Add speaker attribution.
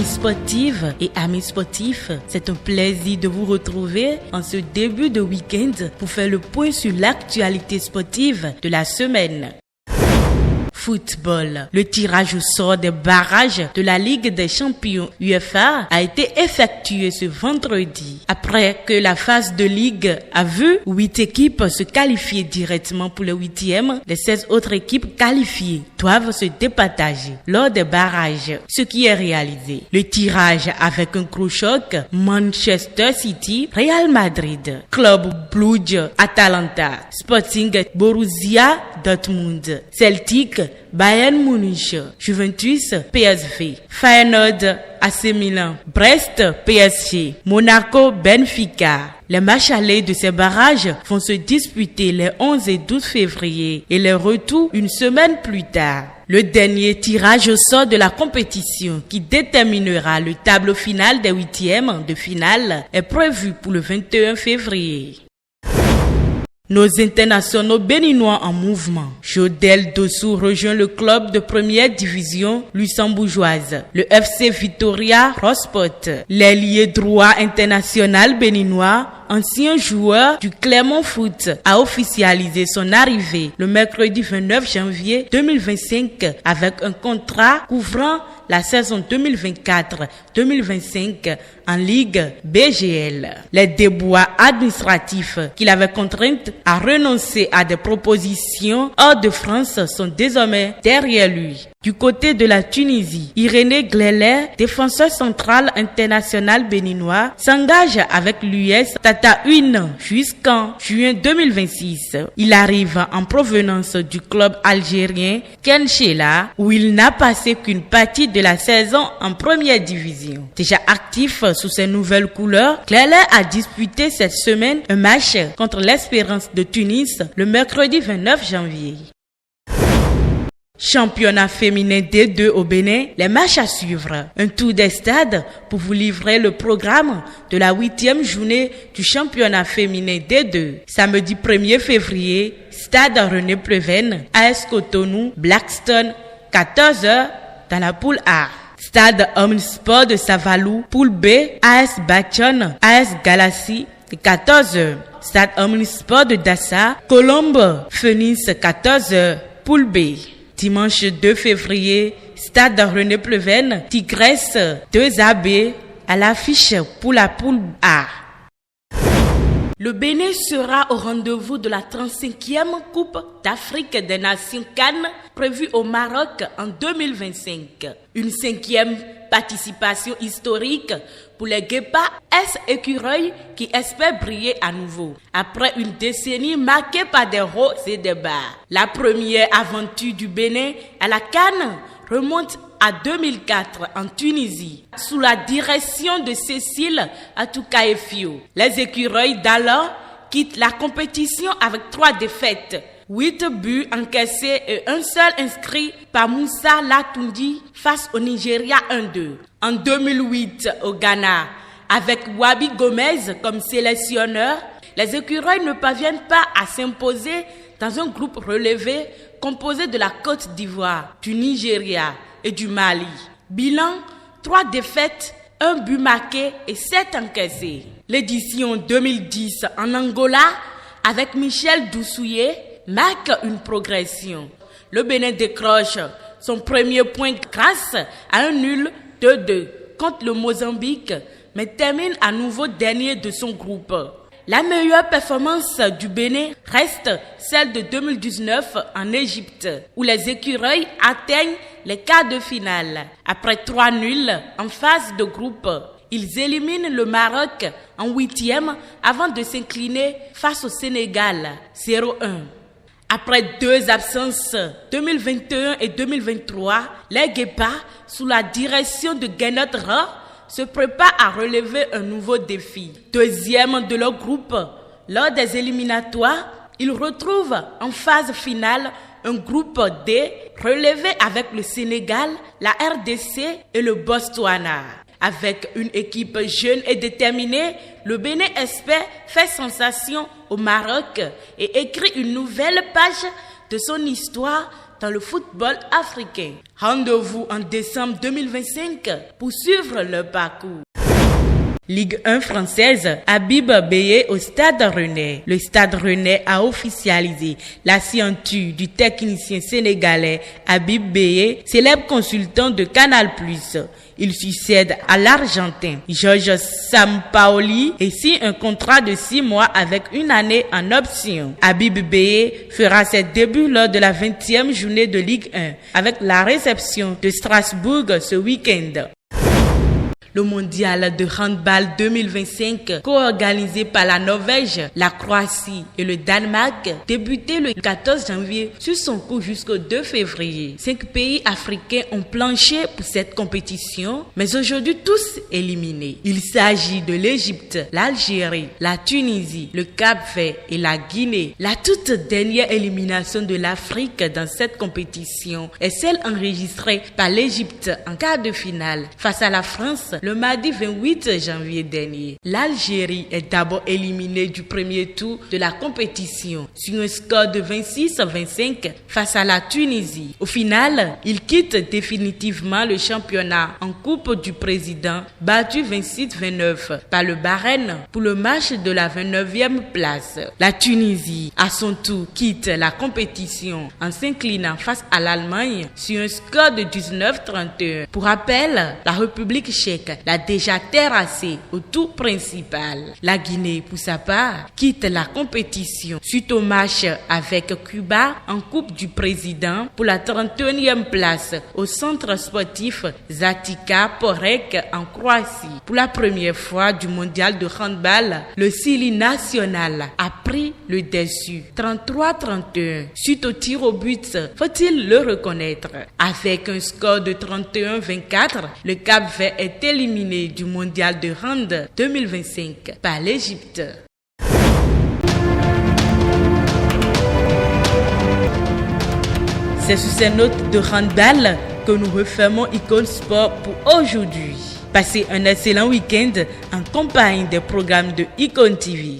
Speaker 1: Amis sportives et amis sportifs, c'est un plaisir de vous retrouver en ce début de week-end pour faire le point sur l'actualité sportive de la semaine. Football. Le tirage au sort des barrages de la Ligue des champions UEFA a été effectué ce vendredi. Après que la phase de ligue a vu 8 équipes se qualifier directement pour le 8e, les 16 autres équipes qualifiées doivent se départager lors des barrages, ce qui est réalisé. Le tirage avec un gros choc: Manchester City, Real Madrid, Club Brugge, Atalanta, Sporting Borussia Dortmund, Celtic, Bayern Munich, Juventus, PSV, Feyenoord, AC Milan, Brest, PSG, Monaco, Benfica. Les matchs allés de ces barrages vont se disputer les 11 et 12 février et les retours une semaine plus tard. Le dernier tirage au sort de la compétition qui déterminera le tableau final des 8e de finale est prévu pour le 21 février. Nos internationaux béninois en mouvement. Jodel Dossou rejoint le club de première division luxembourgeoise, le FC Vitoria Rosport. L'ailier droit international béninois, ancien joueur du Clermont Foot, a officialisé son arrivée le mercredi 29 janvier 2025 avec un contrat couvrant la saison 2024-2025 en Ligue BGL. Les déboires administratifs qui l'avaient contrainte à renoncer à des propositions hors de France sont désormais derrière lui. Du côté de la Tunisie, Irénée Gleller, défenseur central international béninois, s'engage avec l'US Tataouine jusqu'en juin 2026. Il arrive en provenance du club algérien Kenchela, où il n'a passé qu'une partie de la saison en première division. Déjà actif sous ses nouvelles couleurs, Gleller a disputé cette semaine un match contre l'Espérance de Tunis le mercredi 29 janvier. Championnat féminin D2 au Bénin, les matchs à suivre. Un tour des stades pour vous livrer le programme de la 8e journée du championnat féminin D2. Samedi 1er février, stade René Pleven, AS Cotonou, Blackstone, 14h dans la poule A. Stade Omnisport de Savalou, poule B, AS Bachon, AS Galassi, 14h. Stade Omnisport de Dassa, Colombe, Phoenix, 14h, poule B. Dimanche 2 février, stade René Pleven, Tigresse 2AB à l'affiche pour la poule A. Le Bénin sera au rendez-vous de la 35e Coupe d'Afrique des Nations CAN prévue au Maroc en 2025. Une 5e participation historique pour les Guépards écureuils qui espèrent briller à nouveau. Après une décennie marquée par des hauts et des bas. La première aventure du Bénin à la CAN remonte à 2004 en Tunisie, sous la direction de Cécile Atoukaefio. Les écureuils d'alors quittent la compétition avec 3 défaites, 8 buts encaissés et un seul inscrit par Moussa Latundi face au Nigeria 1-2. En 2008 au Ghana, avec Wabi Gomez comme sélectionneur, les écureuils ne parviennent pas à s'imposer dans un groupe relevé composé de la Côte d'Ivoire, du Nigeria et du Mali. Bilan, 3 défaites, 1 but marqué et 7 encaissés. L'édition 2010 en Angola, avec Michel Doussouye, marque une progression. Le Bénin décroche son premier point grâce à un nul 2-2 contre le Mozambique, mais termine à nouveau dernier de son groupe. La meilleure performance du Bénin reste celle de 2019 en Égypte, où les écureuils atteignent les quarts de finale. Après 3 nuls en phase de groupe, ils éliminent le Maroc en 8e avant de s'incliner face au Sénégal, 0-1. Après 2 absences, 2021 et 2023, les Guépards, sous la direction de Gennot Ra, se préparent à relever un nouveau défi. 2e de leur groupe, lors des éliminatoires, ils retrouvent en phase finale un groupe D relevé avec le Sénégal, la RDC et le Botswana. Avec une équipe jeune et déterminée, le Bénin espère faire sensation au Maroc et écrit une nouvelle page de son histoire dans le football africain. Rendez-vous en décembre 2025 pour suivre leur parcours. Ligue 1 française, Habib Beye au Stade Rennais. Le Stade Rennais a officialisé la signature du technicien sénégalais Habib Beye, célèbre consultant de Canal+. Il succède à l'Argentin Jorge Sampaoli et signe un contrat de 6 mois avec une année en option. Habib Beye fera ses débuts lors de la 20e journée de Ligue 1 avec la réception de Strasbourg ce week-end. Le mondial de handball 2025, co-organisé par la Norvège, la Croatie et le Danemark, débuté le 14 janvier sur son cours jusqu'au 2 février. 5 pays africains ont planché pour cette compétition, mais aujourd'hui tous éliminés. Il s'agit de l'Égypte, l'Algérie, la Tunisie, le Cap-Vert et la Guinée. La toute dernière élimination de l'Afrique dans cette compétition est celle enregistrée par l'Égypte en quart de finale face à la France le mardi 28 janvier dernier. L'Algérie est d'abord éliminée du premier tour de la compétition sur un score de 26-25 face à la Tunisie. Au final, il quitte définitivement le championnat en Coupe du Président, battu 26-29 par le Bahreïn pour le match de la 29e place. La Tunisie, à son tour, quitte la compétition en s'inclinant face à l'Allemagne sur un score de 19-31. Pour rappel, la République tchèque l'a déjà terrassé au tour principal. La Guinée, pour sa part, quitte la compétition suite au match avec Cuba en Coupe du Président pour la 31e place au centre sportif Zatika Porek en Croatie. Pour la première fois du mondial de handball, le Sili national a pris le dessus 33-31 suite au tir au but, faut-il le reconnaître. Avec un score de 31-24, le Cap-Vert est éliminé du mondial de hand 2025 par l'Égypte. C'est sur ces notes de handball que nous refermons Icon Sport pour aujourd'hui. Passez un excellent week-end en compagnie des programmes de Icon TV.